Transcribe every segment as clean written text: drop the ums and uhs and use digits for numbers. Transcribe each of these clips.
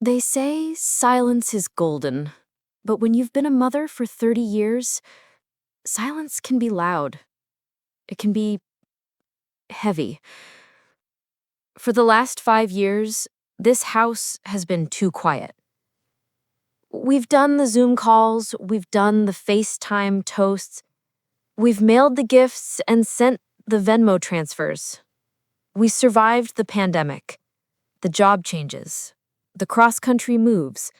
They say silence is golden, but when you've been a mother for 30 years, silence can be loud. It can be heavy. For the last 5 years, this house has been too quiet. We've done the Zoom calls, we've done the FaceTime toasts, we've mailed the gifts and sent the Venmo transfers. We survived the pandemic, the job changes, the cross-country moves.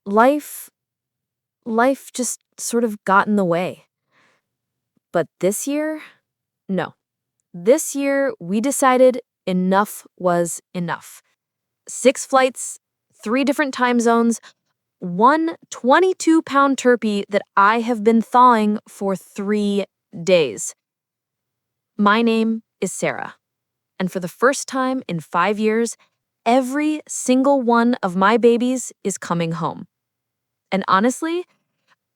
Life just sort of got in the way. But this year, no. This year, we decided enough was enough. 6 flights, 3 different time zones, one 22-pound turkey that I have been thawing for 3 days. My name is Sarah, and for the first time in 5 years, every single one of my babies is coming home. And honestly,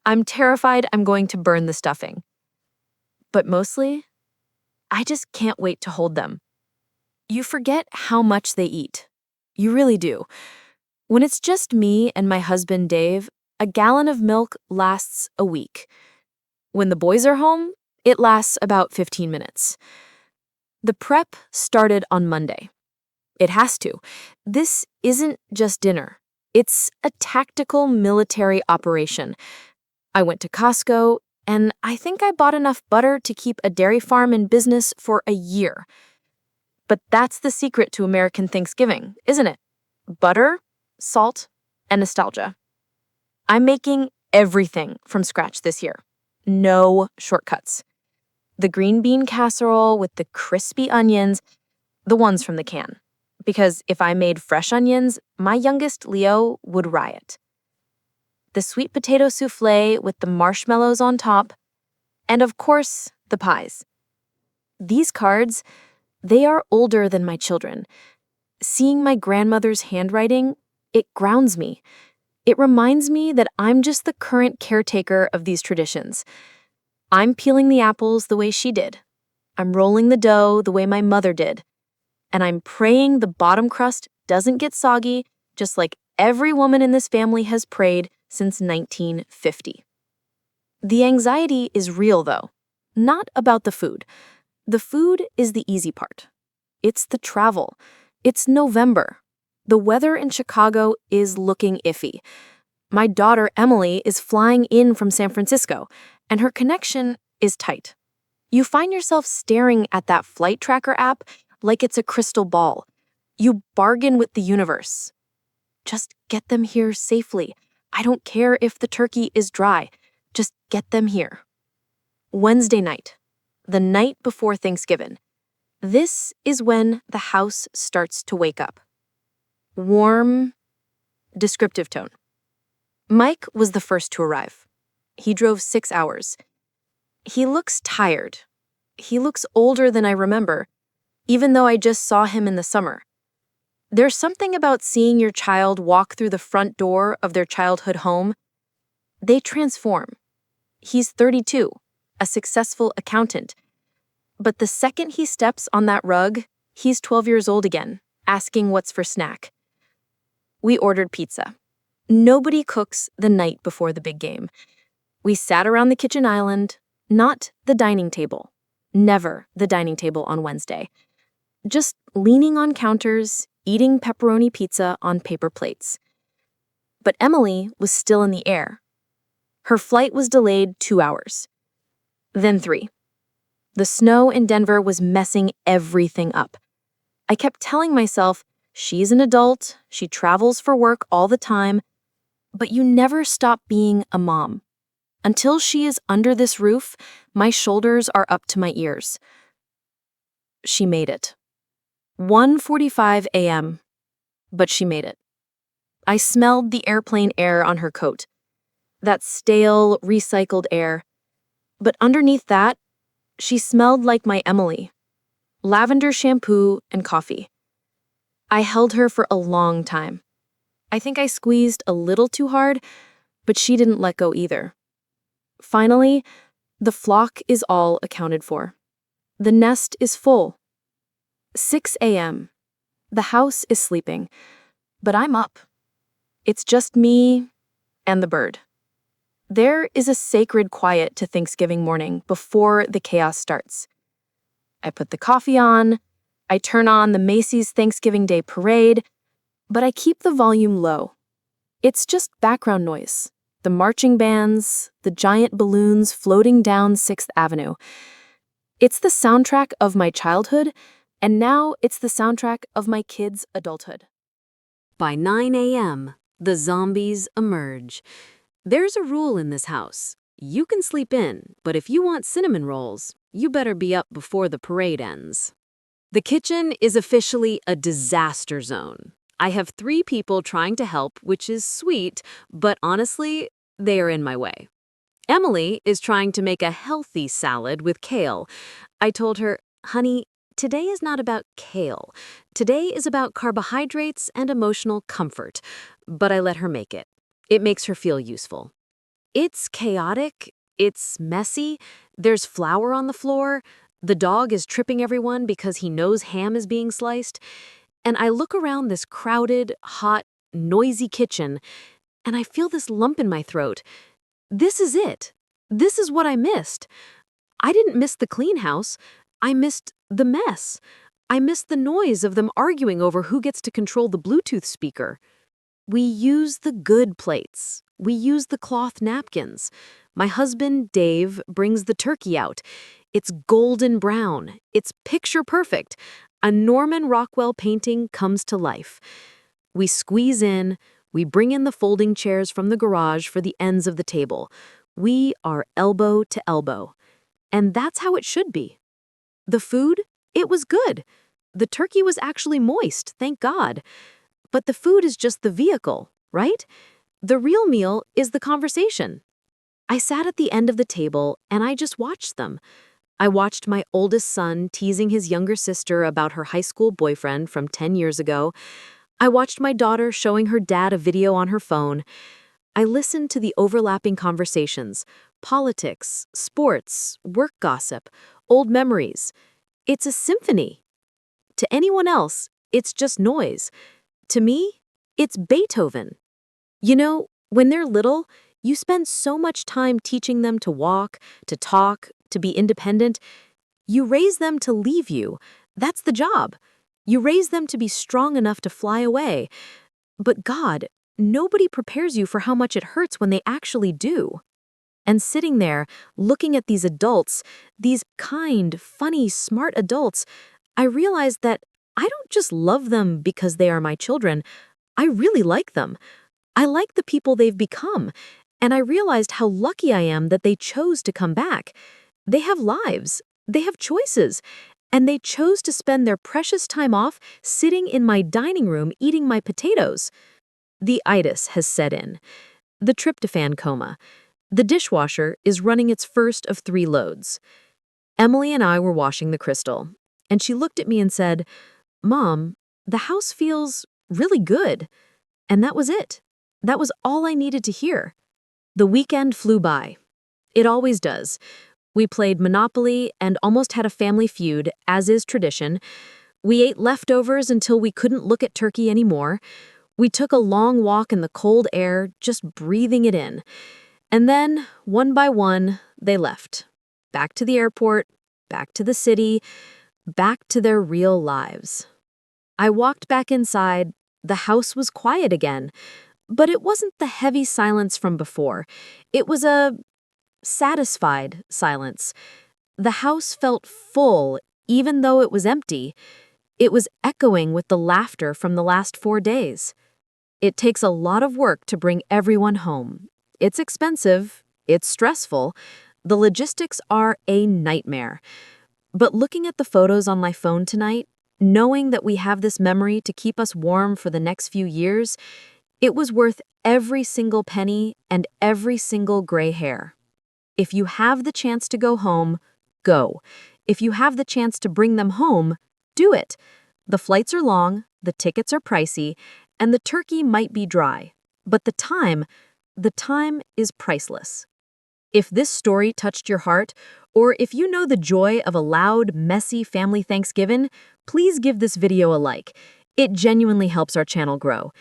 I'm terrified I'm going to burn the stuffing. But mostly, I just can't wait to hold them. You forget how much they eat. You really do. When it's just me and my husband Dave, a gallon of milk lasts a week. When the boys are home, it lasts about 15 minutes. The prep started on Monday. It has to. This isn't just dinner. It's a tactical military operation. I went to Costco, and I think I bought enough butter to keep a dairy farm in business for a year. But that's the secret to American Thanksgiving, isn't it? Butter, salt, and nostalgia. I'm making everything from scratch this year. No shortcuts. The green bean casserole with the crispy onions, the ones from the can. Because if I made fresh onions, my youngest, Leo, would riot. The sweet potato souffle with the marshmallows on top, and of course, the pies. These cards, they are older than my children. Seeing my grandmother's handwriting, it grounds me. It reminds me that I'm just the current caretaker of these traditions. I'm peeling the apples the way she did. I'm rolling the dough the way my mother did. And I'm praying the bottom crust doesn't get soggy, just like every woman in this family has prayed since 1950. The anxiety is real, though, not about the food. The food is the easy part. It's the travel. It's November. The weather in Chicago is looking iffy. My daughter, Emily, is flying in from San Francisco, and her connection is tight. You find yourself staring at that flight tracker app like it's a crystal ball. You bargain with the universe. Just get them here safely. I don't care if the turkey is dry. Just get them here. Wednesday night, the night before Thanksgiving. This is when the house starts to wake up. Warm, descriptive tone. Mike was the first to arrive. He drove 6 hours. He looks tired. He looks older than I remember, even though I just saw him in the summer. There's something about seeing your child walk through the front door of their childhood home. They transform. He's 32, a successful accountant. But the second he steps on that rug, he's 12 years old again, asking what's for snack. We ordered pizza. Nobody cooks the night before the big game. We sat around the kitchen island, not the dining table. Never the dining table on Wednesday. Just leaning on counters, eating pepperoni pizza on paper plates. But Emily was still in the air. Her flight was delayed 2 hours. Then 3. The snow in Denver was messing everything up. I kept telling myself, she's an adult, she travels for work all the time, but you never stop being a mom. Until she is under this roof, my shoulders are up to my ears. She made it. 1:45 a.m., but she made it. I smelled the airplane air on her coat, that stale, recycled air. But underneath that, she smelled like my Emily, lavender shampoo and coffee. I held her for a long time. I think I squeezed a little too hard, but she didn't let go either. Finally, the flock is all accounted for. The nest is full. 6 a.m. The house is sleeping, but I'm up. It's just me and the bird. There is a sacred quiet to Thanksgiving morning before the chaos starts. I put the coffee on, I turn on the Macy's Thanksgiving Day parade, but I keep the volume low. It's just background noise. The marching bands, the giant balloons floating down 6th Avenue. It's the soundtrack of my childhood, and now it's the soundtrack of my kids' adulthood. By 9 a.m., the zombies emerge. There's a rule in this house. You can sleep in, but if you want cinnamon rolls, you better be up before the parade ends. The kitchen is officially a disaster zone. I have 3 people trying to help, which is sweet, but honestly, they are in my way. Emily is trying to make a healthy salad with kale. I told her, honey, today is not about kale. Today is about carbohydrates and emotional comfort. But I let her make it. It makes her feel useful. It's chaotic. It's messy. There's flour on the floor. The dog is tripping everyone because he knows ham is being sliced. And I look around this crowded, hot, noisy kitchen, and I feel this lump in my throat. This is it. This is what I missed. I didn't miss the clean house. I missed the mess. I missed the noise of them arguing over who gets to control the Bluetooth speaker. We use the good plates. We use the cloth napkins. My husband, Dave, brings the turkey out. It's golden brown. It's picture perfect. A Norman Rockwell painting comes to life. We squeeze in. We bring in the folding chairs from the garage for the ends of the table. We are elbow to elbow. And that's how it should be. The food? It was good. The turkey was actually moist, thank God. But the food is just the vehicle, right? The real meal is the conversation. I sat at the end of the table and I just watched them. I watched my oldest son teasing his younger sister about her high school boyfriend from 10 years ago. I watched my daughter showing her dad a video on her phone. I listened to the overlapping conversations, politics, sports, work gossip, old memories. It's a symphony. To anyone else, it's just noise. To me, it's Beethoven. You know, when they're little, you spend so much time teaching them to walk, to talk, to be independent. You raise them to leave you. That's the job. You raise them to be strong enough to fly away. But God, nobody prepares you for how much it hurts when they actually do. And sitting there, looking at these adults, these kind, funny, smart adults, I realized that I don't just love them because they are my children. I really like them. I like the people they've become. And I realized how lucky I am that they chose to come back. They have lives. They have choices. And they chose to spend their precious time off sitting in my dining room eating my potatoes. The itis has set in. The tryptophan coma. The dishwasher is running its first of 3 loads. Emily and I were washing the crystal, and she looked at me and said, Mom, the house feels really good. And that was it. That was all I needed to hear. The weekend flew by. It always does. We played Monopoly and almost had a family feud, as is tradition. We ate leftovers until we couldn't look at turkey anymore. We took a long walk in the cold air, just breathing it in. And then, one by one, they left. Back to the airport, back to the city, back to their real lives. I walked back inside. The house was quiet again. But it wasn't the heavy silence from before. It was a satisfied silence. The house felt full, even though it was empty. It was echoing with the laughter from the last 4 days. It takes a lot of work to bring everyone home. It's expensive. It's stressful. The logistics are a nightmare. But looking at the photos on my phone tonight, knowing that we have this memory to keep us warm for the next few years, it was worth every single penny and every single gray hair. If you have the chance to go home, go. If you have the chance to bring them home, do it. The flights are long, the tickets are pricey, and the turkey might be dry. But the time is priceless. If this story touched your heart, or if you know the joy of a loud, messy family Thanksgiving, please give this video a like. It genuinely helps our channel grow.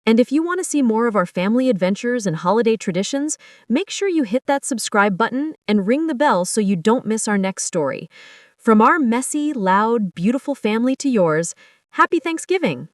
And if you want to see more of our family adventures and holiday traditions, make sure you hit that subscribe button and ring the bell so you don't miss our next story. From our messy, loud, beautiful family to yours, happy Thanksgiving!